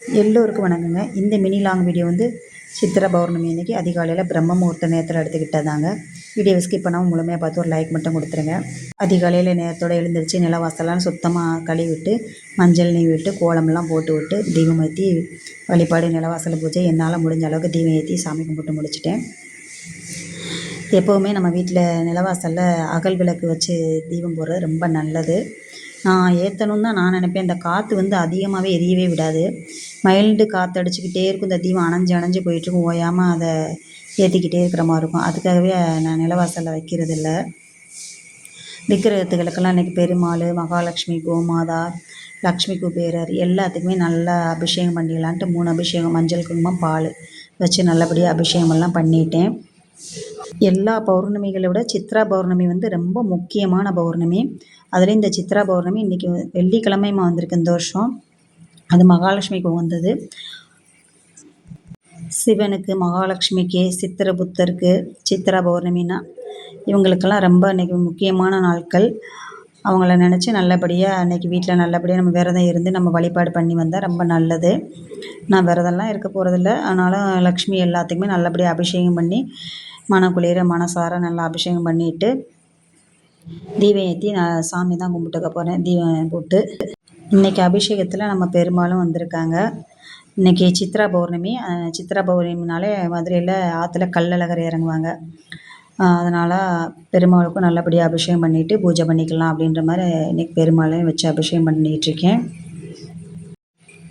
எல்லோருக்கும் வணக்கங்க. இந்த மினி லாங் வீடியோ வந்து சித்திரை பௌர்ணமி அன்னைக்கு அதிகாலையில் பிரம்ம முகூர்த்த நேரத்தில் எடுத்துக்கிட்டதாங்க. வீடியோவை ஸ்கிப் பண்ணாமல் முழுமையாக பார்த்து ஒரு லைக் மட்டும் கொடுத்துருங்க. அதிகாலையில் நேரத்தோடு எழுந்திரிச்சு நிலவாசலாம் சுத்தமாக கழுவிட்டு மஞ்சள் நெய் விட்டு கோலமெல்லாம் போட்டு விட்டு தீபம் ஏற்றி வழிபாடு நிலவாசல் பூஜை என்னால் முடிஞ்ச அளவுக்கு தீபம் ஏற்றி சாமி கும்பிட்டு முடிச்சிட்டேன். எப்போவுமே நம்ம வீட்டில் நிலவாசலில் அகல் விளக்கு வச்சு தீபம் போடுறது ரொம்ப நல்லது. நான் ஏற்றணுன்னு தான் நான் நினைப்பேன். இந்த காற்று வந்து அதிகமாகவே எரியவே விடாது. மைல்டு காற்று அடிச்சுக்கிட்டே இருக்கும். இந்த தீபம் அணைஞ்சு அணைஞ்சு போயிட்டுருக்கும். ஓயாமல் அதை ஏற்றிக்கிட்டே இருக்கிற மாதிரி இருக்கும். அதுக்காகவே நான் நிலவாசலில் வைக்கிறதில்ல. விக்கிரகத்துகளுக்கெல்லாம் இன்றைக்கி பெருமாள், மகாலட்சுமி, கோமாதா, லக்ஷ்மி குபேரர் எல்லாத்துக்குமே நல்லா அபிஷேகம் பண்ணிடலான்ட்டு 3 அபிஷேகம் மஞ்சள் குங்குமம் பால் வச்சு நல்லபடியாக அபிஷேகமெல்லாம் பண்ணிட்டேன். எல்லா பௌர்ணமிகளை விட சித்ரா பௌர்ணமி வந்து ரொம்ப முக்கியமான பௌர்ணமி. அதுலேயும் இந்த சித்ரா பௌர்ணமி இன்றைக்கி வெள்ளிக்கிழமைமா வந்திருக்கு இந்த வருஷம். அது மகாலட்சுமிக்கு வந்தது. சிவனுக்கு, மகாலட்சுமிக்கு, சித்திரபுத்தருக்கு சித்ரா பௌர்ணமின்னா இவங்களுக்கெல்லாம் ரொம்ப இன்றைக்கி முக்கியமான நாட்கள். அவங்கள நினச்சி நல்லபடியாக அன்றைக்கி வீட்டில் நல்லபடியாக நம்ம விரதம் இருந்து நம்ம வழிபாடு பண்ணி வந்தால் ரொம்ப நல்லது. நான் விரதம்லாம் இருக்க போகிறதில்ல. ஆனாலும் லக்ஷ்மி எல்லாத்துக்குமே நல்லபடியாக அபிஷேகம் பண்ணி மனக்குளிர மனசார நல்லா அபிஷேகம் பண்ணிவிட்டு தீபம் ஏற்றி நான் சாமி தான் கும்பிட்டுக்க போகிறேன். தீபம் போட்டு இன்றைக்கி அபிஷேகத்தில் நம்ம பெருமாளும் வந்திருக்காங்க. இன்றைக்கி சித்ரா பௌர்ணமி. சித்ரா பௌர்ணமினாலே மதுரையில் ஆற்றுல கள்ளழகர் இறங்குவாங்க. அதனால் பெருமாளுக்கும் நல்லபடியாக அபிஷேகம் பண்ணிவிட்டு பூஜை பண்ணிக்கலாம் அப்படின்ற மாதிரி இன்றைக்கி பெருமாளையும் வச்சு அபிஷேகம் பண்ணிகிட்ருக்கேன்.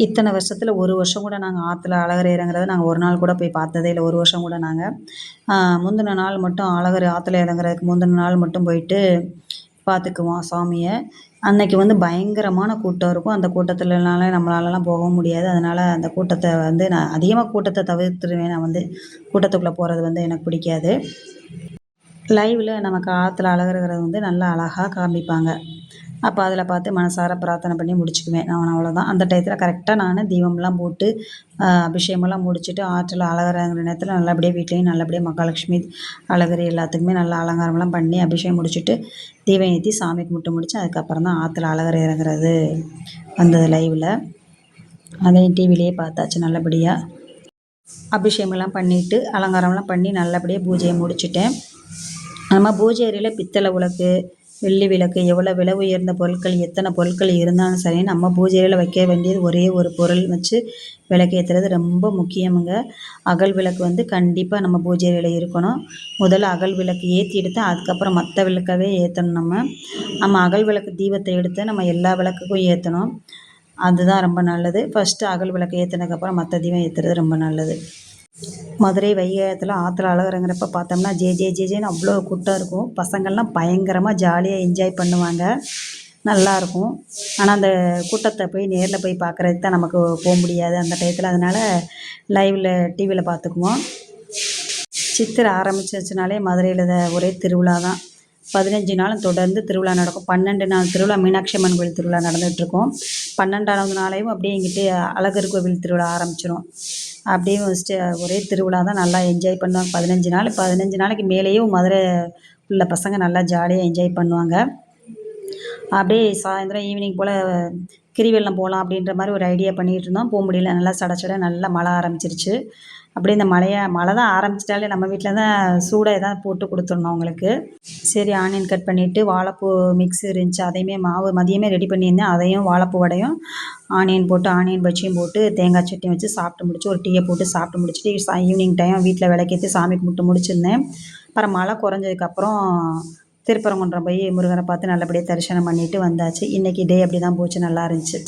இத்தனை வருஷத்தில் ஒரு வருஷம் கூட நாங்கள் ஆற்றுல அழகர் இறங்குறத நாங்கள் ஒரு நாள் கூட போய் பார்த்ததே இல்லை. ஒரு வருஷம் கூட நாங்கள் முந்தின நாள் மட்டும் அழகர் ஆற்றுல இறங்குறதுக்கு முந்தின நாள் மட்டும் போயிட்டு பார்த்துக்குவோம் சாமியை. அன்னைக்கு வந்து பயங்கரமான கூட்டம் இருக்கும். அந்த கூட்டத்துலனால நம்மளாலலாம் போகவும் முடியாது. அதனால் அந்த கூட்டத்தை வந்து நான் அதிகமாக கூட்டத்தை தவிர்த்துருவேன். நான் வந்து கூட்டத்துக்குள்ளே போகிறது வந்து எனக்கு பிடிக்காது. லைவில் நமக்கு ஆற்றுல அழகருங்கிறது வந்து நல்லா அழகாக காமிப்பாங்க. அப்போ அதில் பார்த்து மனசார பிரார்த்தனை பண்ணி முடிச்சுக்குவேன். நான் அவ்வளோதான். அந்த டயத்தில் கரெக்டாக நான் தீபம்லாம் போட்டு அபிஷேகமெல்லாம் முடிச்சுட்டு ஆற்றில் அழகருங்கிற நேரத்தில் நல்லபடியாக வீட்லேயும் நல்லபடியாக மகாலட்சுமி அழகர் எல்லாத்துக்குமே நல்லா அலங்காரம்லாம் பண்ணி அபிஷேகம் முடிச்சுட்டு தீபம் ஏற்றி சாமி கும்பிட்டு முடிச்சு அதுக்கப்புறம் தான் ஆற்றுல அழகர் இறங்குறது வந்தது லைவில். அதையும் டிவிலேயே பார்த்தாச்சு. நல்லபடியாக அபிஷேகம்லாம் பண்ணிவிட்டு அலங்காரம்லாம் பண்ணி நல்லபடியாக பூஜையை முடிச்சுட்டேன். நம்ம பூஜை அறையில் பித்தளை விளக்கு, வெள்ளி விளக்கு, எவ்வளோ விலை உயர்ந்த பொருட்கள் எத்தனை பொருட்கள் இருந்தாலும் சரி நம்ம பூஜை அறையில் வைக்க வேண்டியது ஒரே ஒரு பொருள் வச்சு விளக்கு ஏற்றுறது ரொம்ப முக்கியமுங்க. அகல் விளக்கு வந்து கண்டிப்பாக நம்ம பூஜை அறையில் இருக்கணும். முதல்ல அகல் விளக்கு ஏற்றி எடுத்து அதுக்கப்புறம் மற்ற விளக்கவே ஏற்றணும். நம்ம அகல் விளக்கு தீபத்தை எடுத்து நம்ம எல்லா விளக்குக்கும் ஏற்றணும். அதுதான் ரொம்ப நல்லது. ஃபஸ்ட்டு அகல் விளக்கு ஏற்றினதுக்கப்புறம் மற்ற தீபம் ஏற்றுறது ரொம்ப நல்லது. மதுரை வைகையாத்துல ஆற்றுல அழகருங்கிறப்ப பார்த்தோம்னா ஜேன்னு அவ்வளோ கூட்டம் இருக்கும். பசங்கள்லாம் பயங்கரமாக ஜாலியாக என்ஜாய் பண்ணுவாங்க. நல்லாயிருக்கும். ஆனால் அந்த கூட்டத்தை போய் நேரில் போய் பார்க்குறதுக்கு தான் நமக்கு போக முடியாது அந்த டயத்தில். அதனால் லைவில் டிவியில் பார்த்துக்குவோம். சித்திரை ஆரம்பிச்சிருச்சுனாலே மதுரையில் ஒரே திருவிழா தான். 15 நாளும் தொடர்ந்து திருவிழா நடக்கும். 12 நாள் திருவிழா மீனாட்சி அம்மன் கோவில் திருவிழா நடந்துகிட்ருக்கும். 12ஆவது நாளையும் அப்படியே இங்கிட்டு அழகர் கோவில் திருவிழா ஆரம்பிச்சிடும். அப்படியே வச்சுட்டு ஒரே திருவிழா தான். நல்லா என்ஜாய் பண்ணுவாங்க. 15 நாளைக்கு மேலேயும் மதுரை உள்ள பசங்க நல்லா ஜாலியாக என்ஜாய் பண்ணுவாங்க. அப்படியே சாயந்தரம் ஈவினிங் போல் கிரிவலம் போகலாம் அப்படின்ற மாதிரி ஒரு ஐடியா பண்ணிகிட்டு இருந்தோம். போக முடியல. நல்லா சட நல்லா மழை ஆரம்பிச்சிருச்சு. அப்படியே இந்த மழை தான் ஆரம்பிச்சிட்டாலே நம்ம வீட்டில் தான் சூடாக எதாவது போட்டு கொடுத்துடணும் அவங்களுக்கு. சரி ஆனியன் கட் பண்ணிவிட்டு வாழைப்பூ மிக்ஸ் இருந்துச்சு. அதையுமே மாவு மதியமே ரெடி பண்ணியிருந்தேன். அதையும் வாழைப்பூ வடையும் ஆனியன் போட்டு ஆனியன் பஜ்ஜியும் போட்டு தேங்காய் சட்னி வச்சு சாப்பிட்டு முடிச்சு ஒரு டீயை போட்டு சாப்பிட்டு முடிச்சுட்டு ஈவினிங் டைம் வீட்டில் விளக்கேற்றி சாமி கும்பிட்டு முடிச்சிருந்தேன். அப்புறம் மழை குறைஞ்சதுக்கப்புறம் திருப்பரங்குன்றம் போய் முருகனை பார்த்து நல்லபடியாக தரிசனம் பண்ணிவிட்டு வந்தாச்சு. இன்றைக்கி டே அப்படி தான் போச்சு. நல்லா இருந்துச்சு.